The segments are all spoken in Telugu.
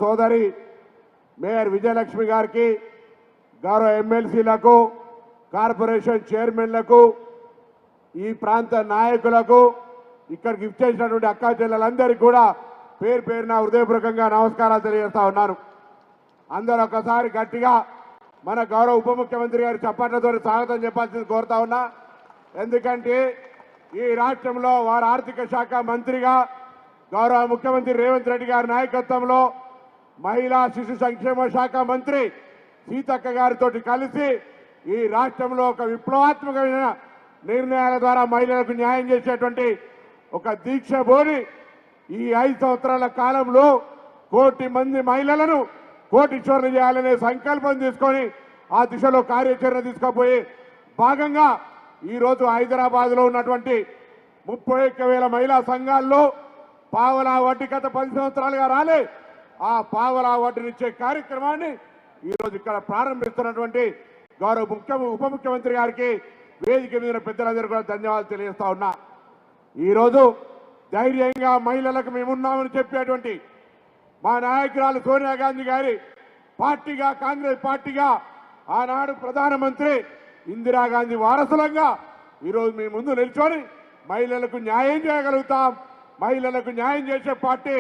సోదరి మేయర్ విజయలక్ష్మి గారికి, గౌరవ ఎమ్మెల్సీలకు, కార్పొరేషన్ చైర్మన్లకు, ఈ ప్రాంత నాయకులకు, ఇక్కడికి ఇచ్చేసినటువంటి అక్కా చెల్లెలందరికీ కూడా పేరు పేరున హృదయపూర్వకంగా నమస్కారాలు తెలియజేస్తా ఉన్నాను. అందరూ ఒకసారి గట్టిగా మన గౌరవ ఉప ముఖ్యమంత్రి గారి చప్పట్లతో స్వాగతం చెప్పాల్సింది కోరుతా ఉన్నా. ఎందుకంటే ఈ రాష్ట్రంలో వారు ఆర్థిక శాఖ మంత్రిగా గౌరవ ముఖ్యమంత్రి రేవంత్ రెడ్డి గారి నాయకత్వంలో మహిళా శిశు సంక్షేమ శాఖ మంత్రి సీతక్క గారితో కలిసి ఈ రాష్ట్రంలో ఒక విప్లవాత్మకమైన నిర్ణయాల ద్వారా మహిళలకు న్యాయం చేసేటువంటి ఒక దీక్ష బోని ఈ 5 సంవత్సరాల కాలంలో 1 కోటి మంది మహిళలను కోటీశ్వరులు చేయాలనే సంకల్పం తీసుకొని ఆ దిశలో కార్యాచరణ తీసుకుపోయి భాగంగా ఈరోజు హైదరాబాద్లో ఉన్నటువంటి 31,000 మహిళా సంఘాల్లో పావలా వడ్డీ గత 10 సంవత్సరాలుగా రాలే ఆ పావలా వడ్డీనిచ్చే కార్యక్రమాన్ని ఈరోజు ఇక్కడ ప్రారంభిస్తున్నటువంటి గౌరవ ఉప ముఖ్యమంత్రి గారికి వేదిక మీద పెద్దలందరూ కూడా ధన్యవాదాలు తెలియజేస్తా ఉన్నా. ఈరోజు ధైర్యంగా మహిళలకు మేమున్నామని చెప్పేటువంటి మా నాయకురాలు సోనియా గాంధీ గారి పార్టీగా, కాంగ్రెస్ పార్టీగా ఆనాడు ప్రధానమంత్రి ఇందిరాగాంధీ వారసులంగా ఈరోజు మీ ముందు నిల్చొని మహిళలకు న్యాయం చేయగలుగుతాం. మహిళలకు న్యాయం చేసే పార్టీ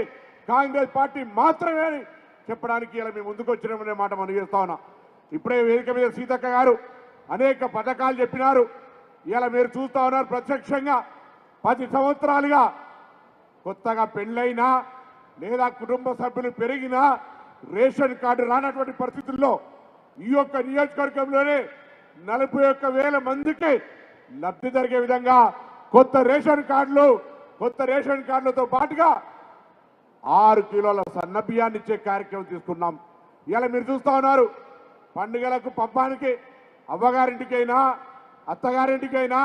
కాంగ్రెస్ పార్టీ మాత్రమే అని చెప్పడానికి ఇలా మీ ముందుకు వచ్చినామనే మాట మనం చేస్తా ఉన్నాం. ఇప్పుడే వేదిక మీద సీతక్క గారు అనేక పథకాలు చెప్పినారు. ఇలా మీరు చూస్తా ఉన్నారు ప్రత్యక్షంగా 10 సంవత్సరాలుగా కొత్తగా పెళ్ళైనా లేదా కుటుంబ సభ్యులు పెరిగినా రేషన్ కార్డు రానటువంటి పరిస్థితుల్లో ఈ యొక్క నియోజకవర్గంలోనే 41,000 మందికి లబ్ధి జరిగే విధంగా కొత్త రేషన్ కార్డులతో పాటుగా 6 కిలోల సన్న బియ్యాన్ని ఇచ్చే కార్యక్రమం తీసుకున్నాం. ఇలా మీరు చూస్తా ఉన్నారు పండుగలకు పబ్బానికి అవ్వగారింటికైనా అత్తగారింటికైనా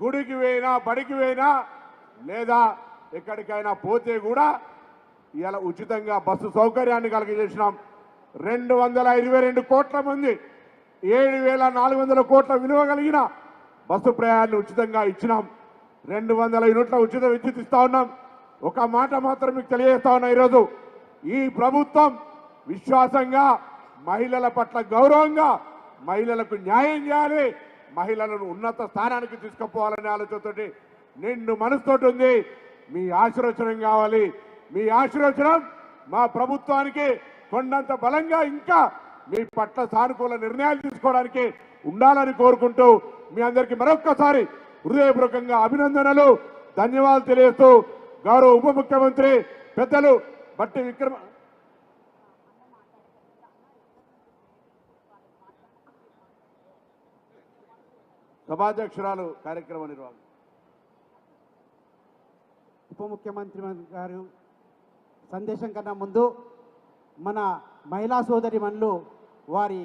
గుడికి పోయినా బడికి పోయినా లేదా ఎక్కడికైనా పోతే కూడా ఇలా ఉచితంగా బస్సు సౌకర్యాన్ని కలిగజేసినాం. 222 కోట్ల మంది 7,400 కోట్ల విలువ కలిగిన బస్సు ప్రయాణాన్ని ఉచితంగా ఇచ్చినాం. 200 యూనిట్ల ఉచిత విద్యుత్ ఇస్తా ఉన్నాం. ఒక మాట మాత్రం మీకు తెలియజేస్తా ఉన్నా, ఈరోజు ఈ ప్రభుత్వం విశ్వాసంగా మహిళల పట్ల గౌరవంగా మహిళలకు న్యాయం చేయాలి, మహిళలను ఉన్నత స్థానానికి తీసుకుపోవాలనే ఆలోచనతోటి నిండు మనసుతోటి ఉంది. మీ ఆశీర్వచనం కావాలి. మీ ఆశీర్వచనం మా ప్రభుత్వానికి కొండంత బలంగా ఇంకా మీ పట్ల సానుకూల నిర్ణయాలు తీసుకోవడానికి ఉండాలని కోరుకుంటూ మీ అందరికీ మరొక్కసారి హృదయపూర్వకంగా అభినందనలు, ధన్యవాదాలు తెలియజేస్తూ గౌరవ ఉప ముఖ్యమంత్రి పెద్దలు బట్టి విక్రమ సభాధ్యక్షురాలు కార్యక్రమ నిర్వహణ ఉప ముఖ్యమంత్రి గారు సందేశం కన్నా ముందు మన మహిళా సోదరిమణులు వారి